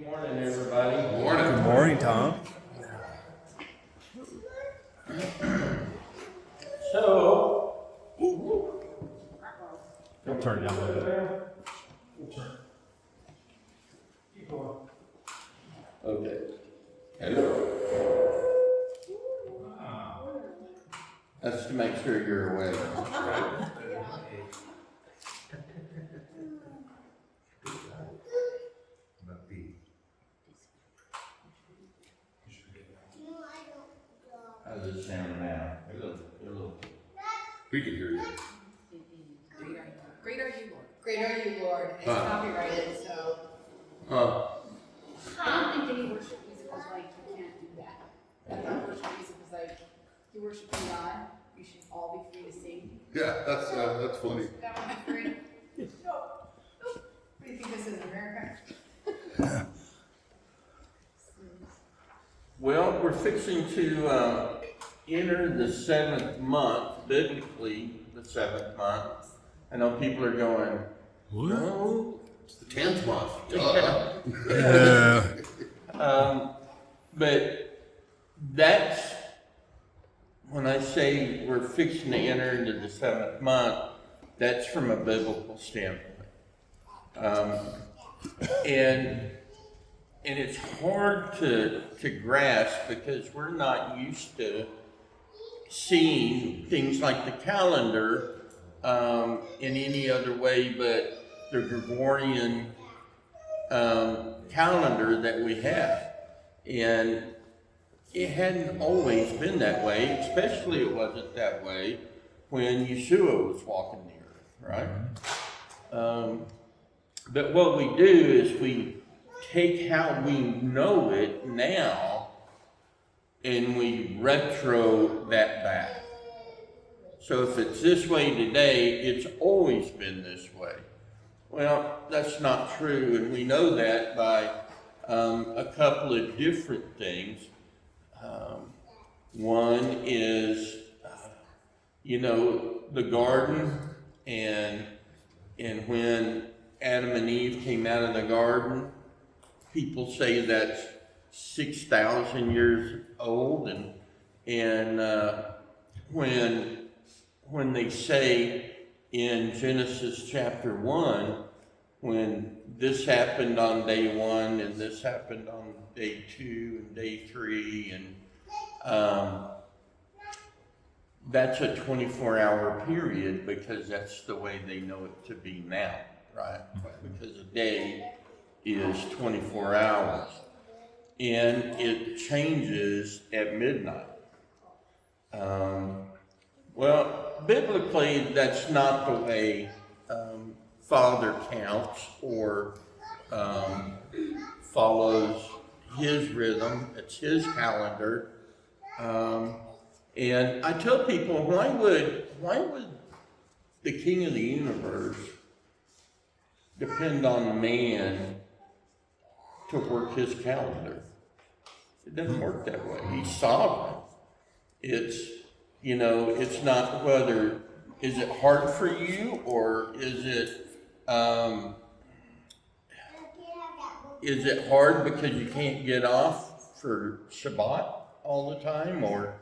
Morning, everybody. Good morning, Tom. So, Don't turn it down a little bit. okay. Hello. That's to make sure you're awake. How's it sound now? Hello. We can hear you. Great are you, Lord. Great are you, Lord. It's copyrighted, so. I don't think any worship music is like, you can't do that. I think worship music is like, you worship God, you should all be free to sing. Yeah, that's funny. That one be free? Nope. What do you think this is, America? Well, we're fixing to enter the 7th month, biblically, the 7th month. I know people are going, no. It's the 10th month. But that's, when I say we're fixing to enter into the 7th month, that's from a biblical standpoint. And it's hard to grasp because we're not used to seeing things like the calendar in any other way but the Gregorian calendar that we have. And it hadn't always been that way, especially it wasn't that way when Yeshua was walking the earth, right? But what we do is we take how we know it now and we retro that back. So if it's this way today, it's always been this way. Well, that's not true, and we know that by a couple of different things. One is, the garden, and when Adam and Eve came out of the garden, people say that's 6,000 years old, and when they say in Genesis chapter 1, when this happened on day 1 and this happened on day 2 and day 3, and that's a 24-hour period because that's the way they know it to be now, right? Because a day is 24 hours, and it changes at midnight. Well, biblically, that's not the way Father counts or follows his rhythm. It's his calendar. And I tell people, why would the King of the universe depend on man to work his calendar? It doesn't work that way. He's sovereign. It's not whether, is it hard for you, or is it hard because you can't get off for Shabbat all the time, or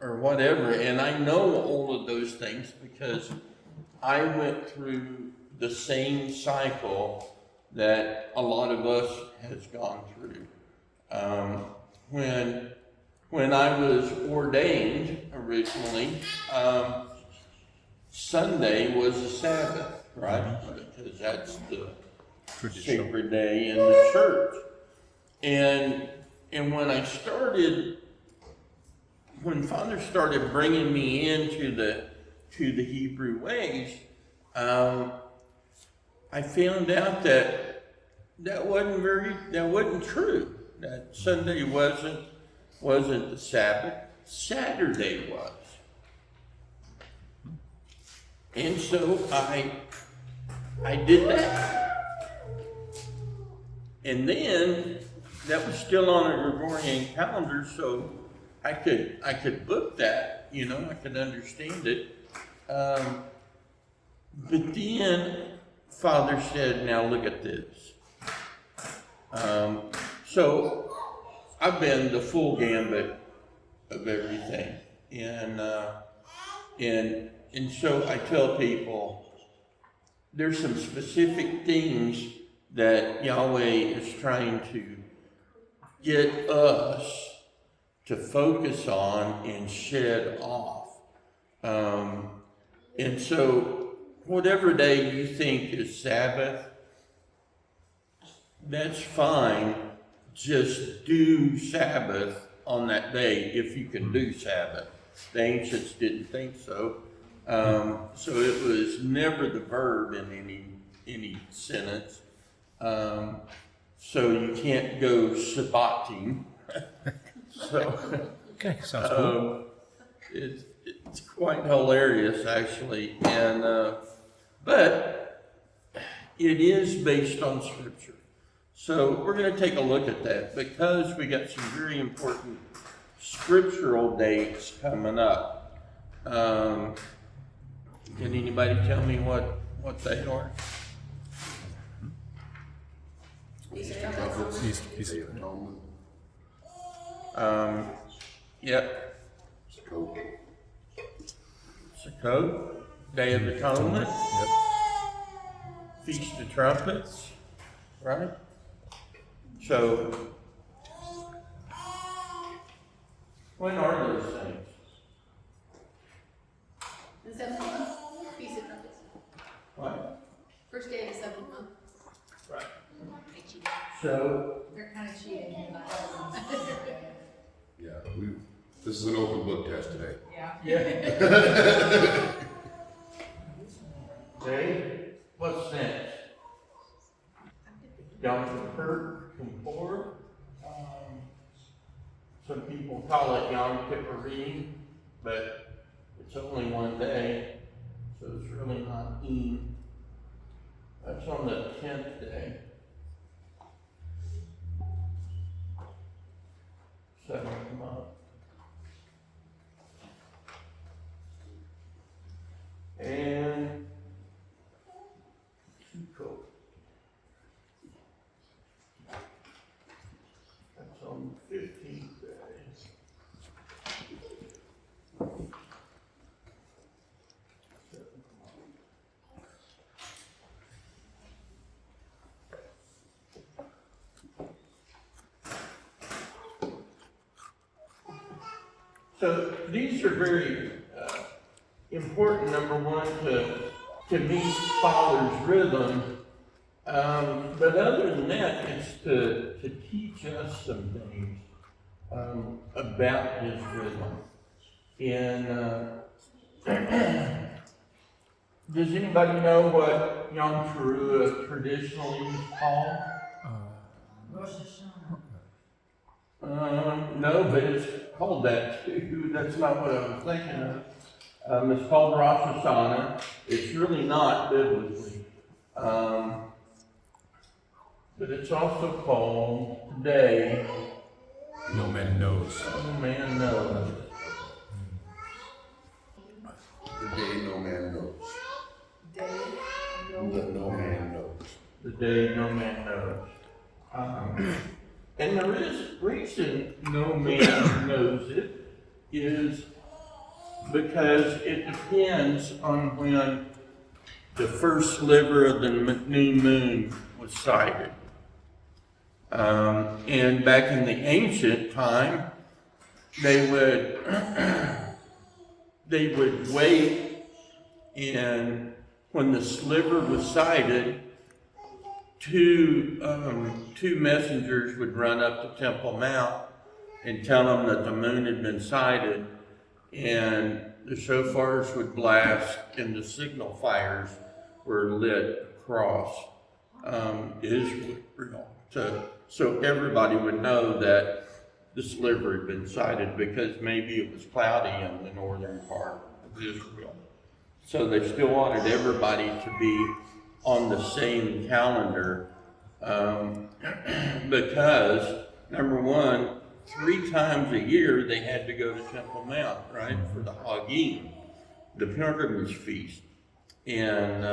whatever. And I know all of those things because I went through the same cycle that a lot of us has gone through. When I was ordained originally, Sunday was the Sabbath, right? Because that's the sacred day in the church. And when Father started bringing me into the Hebrew ways, I found out that wasn't true. That Sunday wasn't the Sabbath. Saturday was. And so I did that. And then that was still on a Gregorian calendar, so I could book that, I could understand it. But then Father said, now look at this. So I've been the full gambit of everything, and so I tell people there's some specific things that Yahweh is trying to get us to focus on and shed off. And so whatever day you think is Sabbath, that's fine. Just do Sabbath on that day if you can do Sabbath. The ancients didn't think so. So it was never the verb in any sentence. So you can't go Sabbating. So Okay, sounds cool. it's quite hilarious actually, and but it is based on Scripture. So we're going to take a look at that because we got some very important scriptural dates coming up. Can anybody tell me what they are? He's Atonement. Yep. Sukkot. Sukkot, Day of Atonement, Yep. Feast of Trumpets, right? So, when are those things? The 7th month, Feast of Trumpets. What? First day of the 7th month. Right. They cheated. So, They're kind of cheating in that. Yeah, this is an open book test today. yeah. Okay, what's next? Yom Kippur. Some people call it Yom Kippurim, but it's only one day, so it's really not Eid. That's on the 10th day. 7th month. And Sukkot. That's on the 15th day. So these are very important, number one, to meet Father's rhythm. But other than that, it's to teach us some things about his rhythm. And does anybody know what Yom Teruah traditionally is called? No, but it's called that too. That's not what I was thinking of. It's called Rosh Hashanah. It's really not biblically. But it's also called Today. No man knows. No man knows. The day no man knows. That no man knows. The day no man knows. And the reason no man knows it is because it depends on when the first sliver of the new moon was sighted. And back in the ancient time, they would wait, and when the sliver was sighted, two messengers would run up to Temple Mount and tell them that the moon had been sighted, and the shofars would blast and the signal fires were lit across Israel. So everybody would know that the sliver had been sighted because maybe it was cloudy in the northern part of Israel. So they still wanted everybody to be on the same calendar because, number one, 3 times a year they had to go to Temple Mount, right, for the Hagim, the pilgrimage feast. And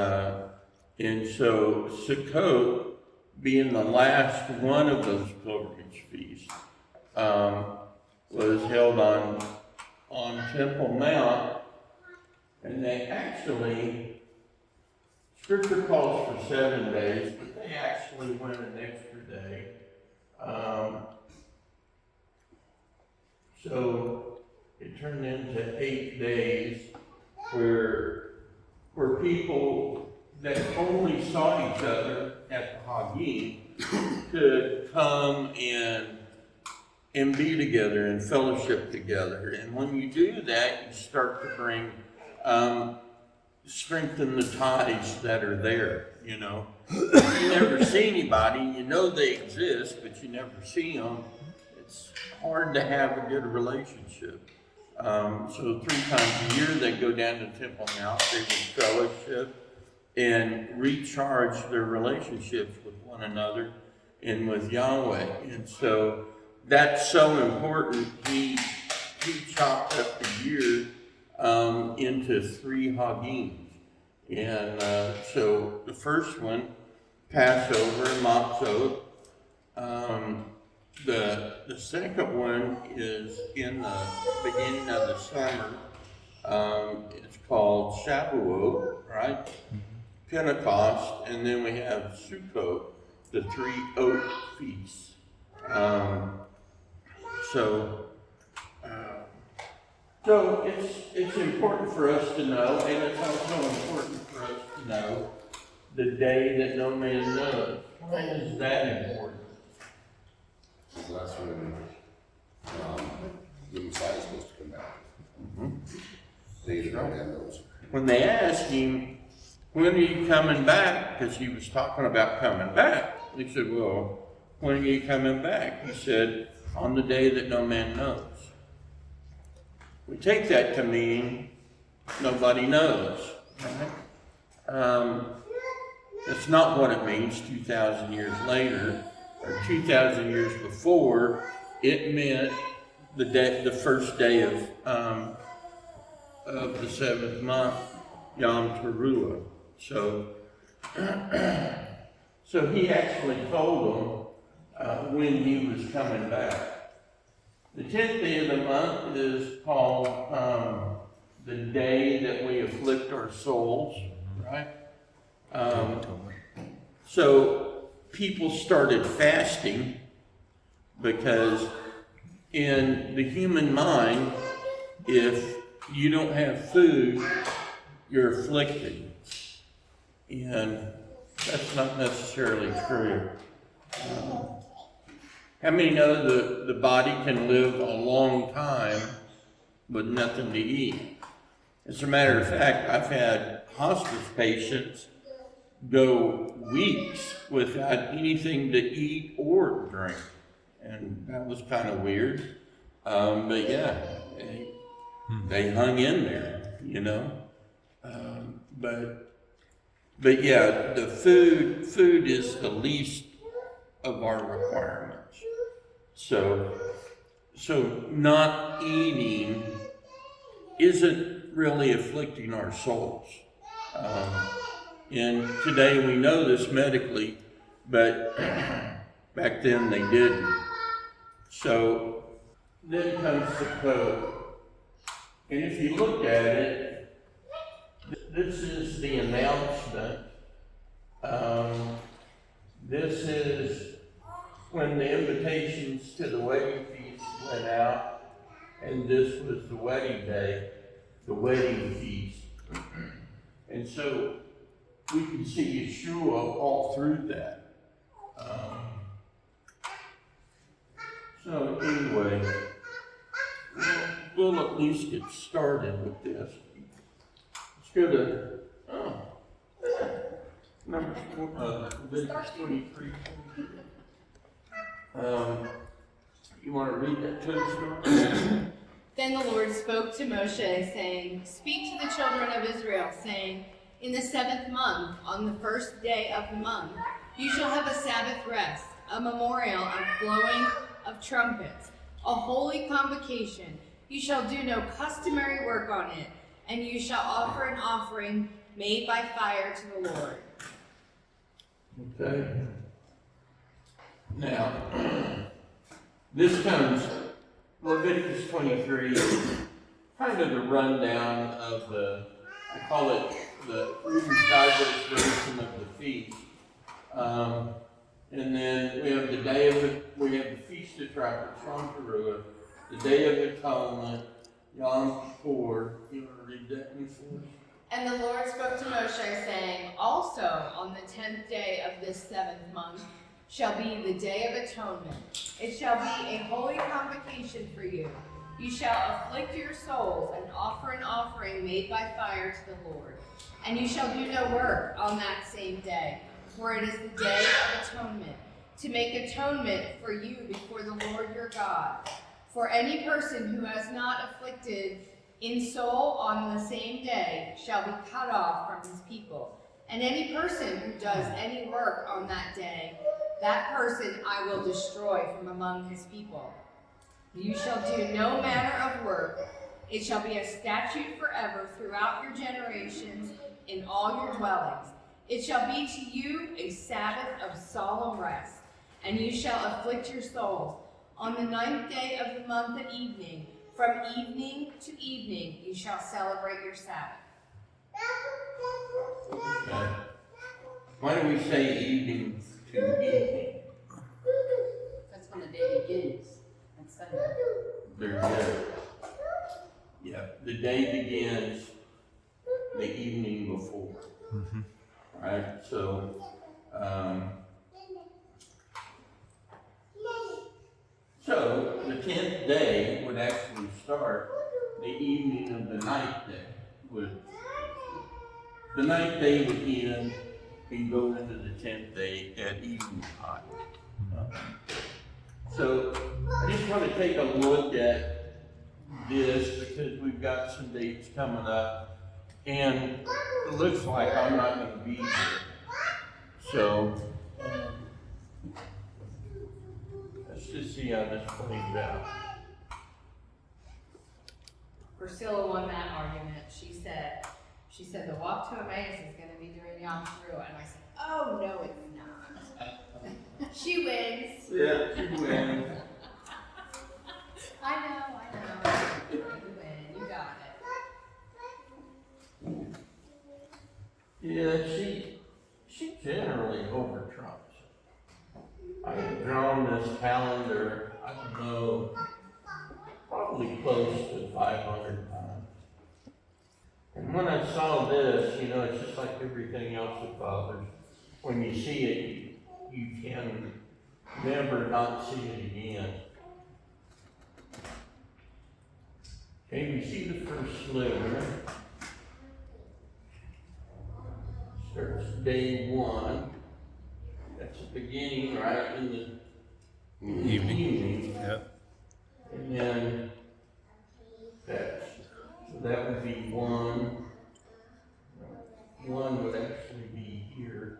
so Sukkot being the last one of those pilgrimage feasts, was held on Temple Mount, and they actually, Scripture calls for 7 days, but they actually went an extra day. So it turned into 8 days where people that only saw each other at the Hagim could come and be together and fellowship together. And when you do that, you start to bring, strengthen the ties that are there, you know. You never see anybody, you know they exist, but you never see them. It's hard to have a good relationship. So 3 times a year they go down to Temple Mount, they would fellowship and recharge their relationships with one another and with Yahweh. And so that's so important. He chopped up the year into 3 Hagims. And so the first one, Passover, Matzot. The second one is in the beginning of the summer. It's called Shavuot, right? Pentecost, and then we have Sukkot, the 3 oak feasts. So it's important for us to know, and it's also important for us to know the day that no man knows. Why is that important? So that's when the Messiah is supposed to come back. They don't have those. When they asked him, when are you coming back? Because he was talking about coming back. He said, well, when are you coming back? He said, on the day that no man knows. We take that to mean nobody knows, right? That's not what it means 2,000 years later, or 2,000 years before. It meant the first day of the 7th month, Yom Teruah. So he actually told them when he was coming back. The 10th day of the month is called the day that we afflict our souls, right? So people started fasting because in the human mind, if you don't have food, you're afflicted. And that's not necessarily true. How many know the body can live a long time with nothing to eat? As a matter of fact, I've had hospice patients go weeks without anything to eat or drink. And that was kind of weird. But yeah, they hung in there, you know. But yeah, the food is the least of our requirements. So not eating isn't really afflicting our souls. And today we know this medically, but back then they didn't. So then comes the code. And if you look at it, this is the announcement. This is when the invitations to the wedding feast went out, and this was the wedding day, the wedding feast. And so we can see Yeshua all through that. So anyway, we'll at least get started with this. Let's go to number Leviticus 23. You want to read that to us? Then the Lord spoke to Moshe, saying, "Speak to the children of Israel, saying, in the 7th month, on the first day of the month, you shall have a Sabbath rest, a memorial of blowing of trumpets, a holy convocation. You shall do no customary work on it, and you shall offer an offering made by fire to the Lord." Okay. Now, this comes, Leviticus 23, kind of the rundown of I call it the Reader's Digest version of the feast. And then we have we have the Feast of Trumpets, Yom Teruah, the Day of Atonement, Yom Kippur. You want to read that one for us? And the Lord spoke to Moshe, saying, Also on the 10th day of this 7th month shall be the Day of Atonement. It shall be a holy convocation for you. You shall afflict your souls and offer an offering made by fire to the Lord. And you shall do no work on that same day, for it is the Day of Atonement, to make atonement for you before the Lord your God. For any person who has not afflicted in soul on the same day shall be cut off from his people. And any person who does any work on that day, that person I will destroy from among his people. You shall do no manner of work. It shall be a statute forever throughout your generations in all your dwellings. It shall be to you a Sabbath of solemn rest, and you shall afflict your souls. On the 9th day of the month at evening, from evening to evening, you shall celebrate your Sabbath. Okay. Why do we say evening to evening? That's when the day begins. That's Sunday. Very good. Yeah, the day begins the evening before. Right? So, so the 10th day would actually start the evening of the 9th day. The 9th day would end and go into the 10th day at evening time. So I just want to take a look at this because we've got some dates coming up, and it looks like I'm not going to be here. So let's just see how this plays out. Priscilla won that argument. She said the walk to Emmaus is going to be during Yom Teruah, and I said, oh no, it's not. She wins. Yeah, she wins. I know. You win. You got it. Yeah, she generally over trumps. I've drawn this calendar, I don't know, probably close to 500 times. And when I saw this, it's just like everything else with fathers. When you see it, you can never not see it again. Okay, we see the first sliver. Starts day 1. That's the beginning, right in the evening. Yep. And then that would be 1. 1 would actually be here.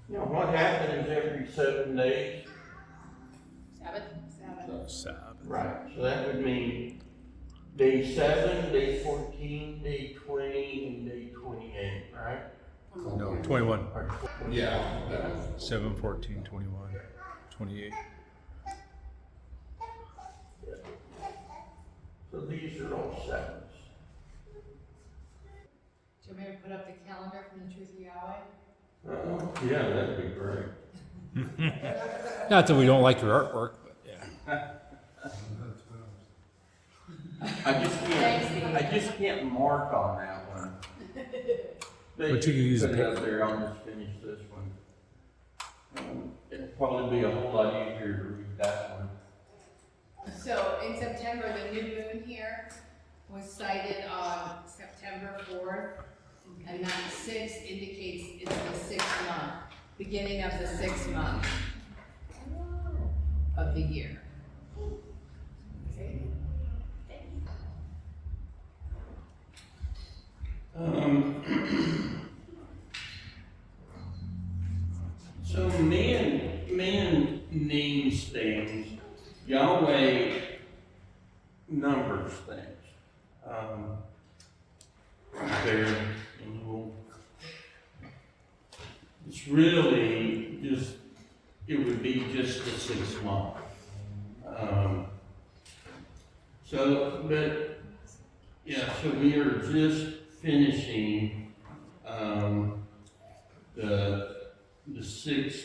What happens every 7 days? Sabbath. Sabbath. Right. So that would mean day 7, day 14, day 20, and day 28, right? No, 21. Or Yeah, that was 7, 14, 21, 28. So these are all 7s. Do you want me to put up the calendar from the Truth of Yahweh? Yeah, that'd be great. Not that we don't like your artwork, but yeah. I just can't mark on that one. But you can use put a it up paper. there. I'll just finish this one. It'd probably be a whole lot easier to read that one. So in September, the new moon here was sighted on September 4th, and that 6 indicates it's the 6th month, beginning of the 6th month of the year. So man names things. Yahweh numbers things. there, and it's really just, it would be just a 6 month. But, yeah, so we are just finishing, the 6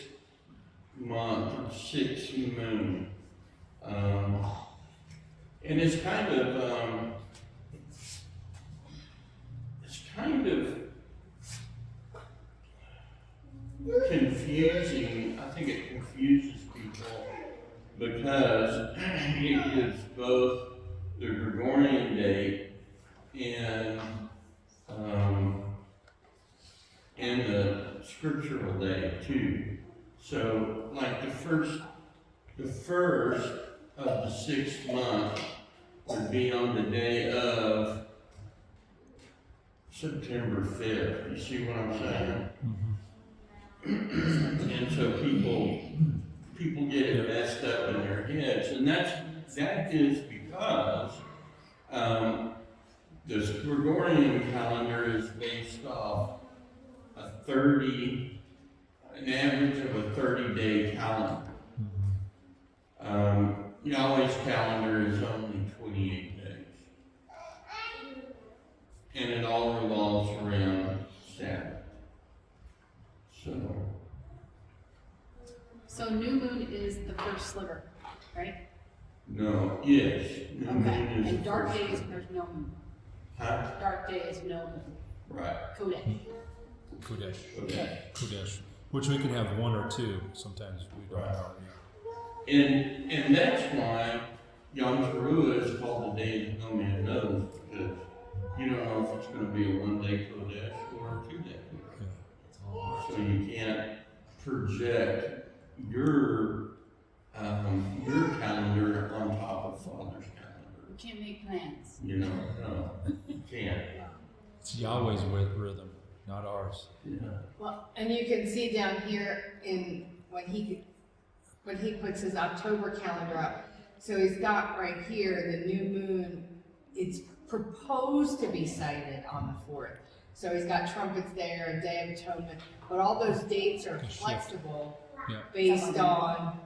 month, or 6 moon. And it's kind of confusing. I think it confuses people because it gives both the Gregorian date and the scriptural day too. So, like the first of the 6th month would be on the day of September 5th. You see what I'm saying? And so people get it messed up in their heads, and that is because this Gregorian calendar is based off an average of a 30-day calendar. Yahweh's calendar is only 28 days. And it all revolves around Sabbath. So new moon is the first sliver, right? No, yes. New moon Okay, is and the dark first days, one. there's no moon. Huh? Dark day is no moon. Right. Kodesh. Kodesh. Okay. Kodesh. Which we can have 1 or 2. Sometimes we don't Right. know. And that's why Yom Teruah is called the day that no man knows, because you don't know if it's going to be a 1-day Kodesh or a 2-day Kodesh. So you can't project your calendar on top of Father's calendar. We can't make plans. You know, no, you can't. It's Yahweh's rhythm, not ours. Yeah. Well, and you can see down here when he puts his October calendar up. So he's got right here the new moon. It's proposed to be sighted on the 4th. So he's got trumpets there, a Day of Atonement, but all those dates are Can shift. flexible Yeah. based on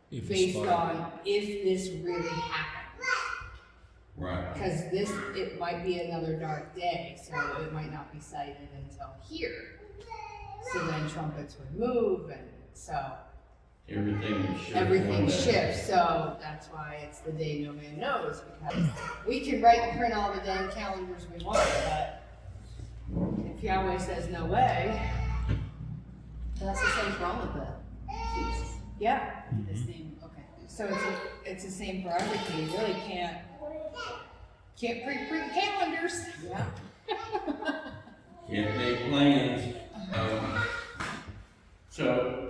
If it's based spotted. on if this really happens. Right. Because it might be another dark day, so it might not be sighted until here. So then trumpets would move, and so Everything shifts. everything one day. shifts. So that's why it's the day no man knows, because we can write and print all the damn calendars we want, but if Yahweh says no way, So that's the same for all of the feasts. yeah. The same, okay. So it's the same for everything. You really can't pre-print calendars. Yeah. Can't make plans. So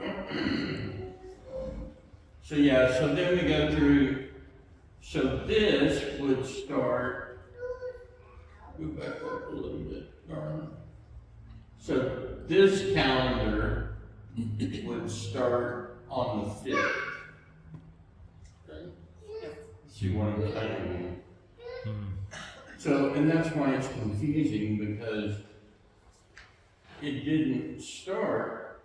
then we go through, so this would start, go back up a little bit, darn. So this calendar would start on the 5th. See what I'm saying? So, and that's why it's confusing, because it didn't start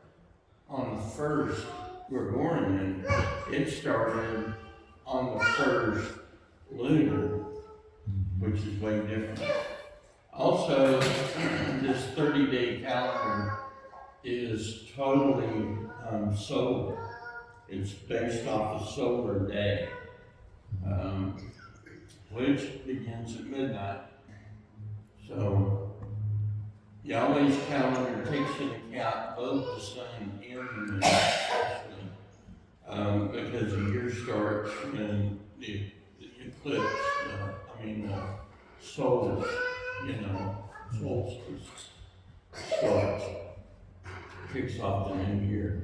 on the 1st Gregorian, it started on the 1st lunar, which is way different. Also, this 30-day calendar is totally solar. It's based off a solar day, which begins at midnight. So, Yahweh's calendar takes into account both the sun and the moon, because the year starts when the eclipse, solar, solstice starts, kicks off the new year.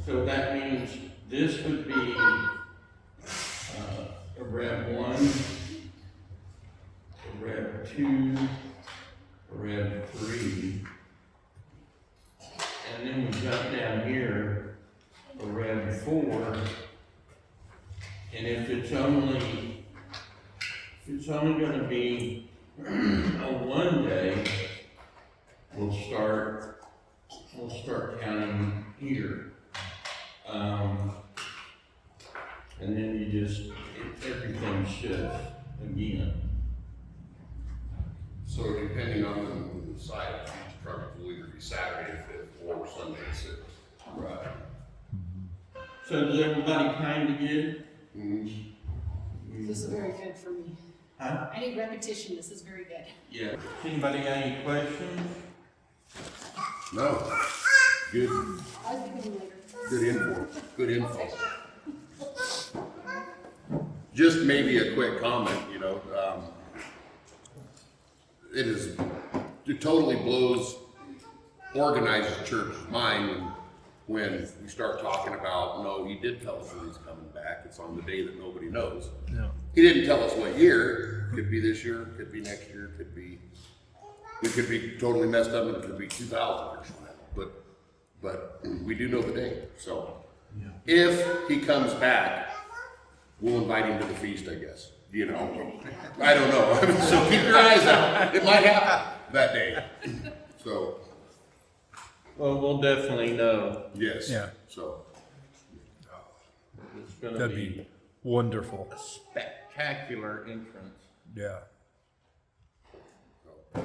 So that means this would be a Rev 1, a Rev 2, a Rev 3, and then we jump down here, a Rev 4, and if it's only It's only gonna be on one day, we'll start counting here. And then everything shifts again. So depending on the site, each truck will either be Saturday the 5th or Sunday the 6th. Right. So does everybody kinda get it? This is very good for me. Huh? I need repetition, this is very good. Yeah. Anybody got any questions? No. Good, I'll be good later. good info, good info. Just maybe a quick comment, it totally blows organized church's mind when we start talking about, no, he did tell us when he's coming back. It's on the day that nobody knows. Yeah. He didn't tell us what year. Could be this year, could be next year, we could be totally messed up and it could be 2000 or something. But we do know the day. So if he comes back, we'll invite him to the feast, I guess. I don't know. So keep your eyes out. It might happen that day. So, Well, we'll definitely know. yes. Yeah. So, It's gonna That'd be be wonderful. a spectacular entrance. Yeah. so.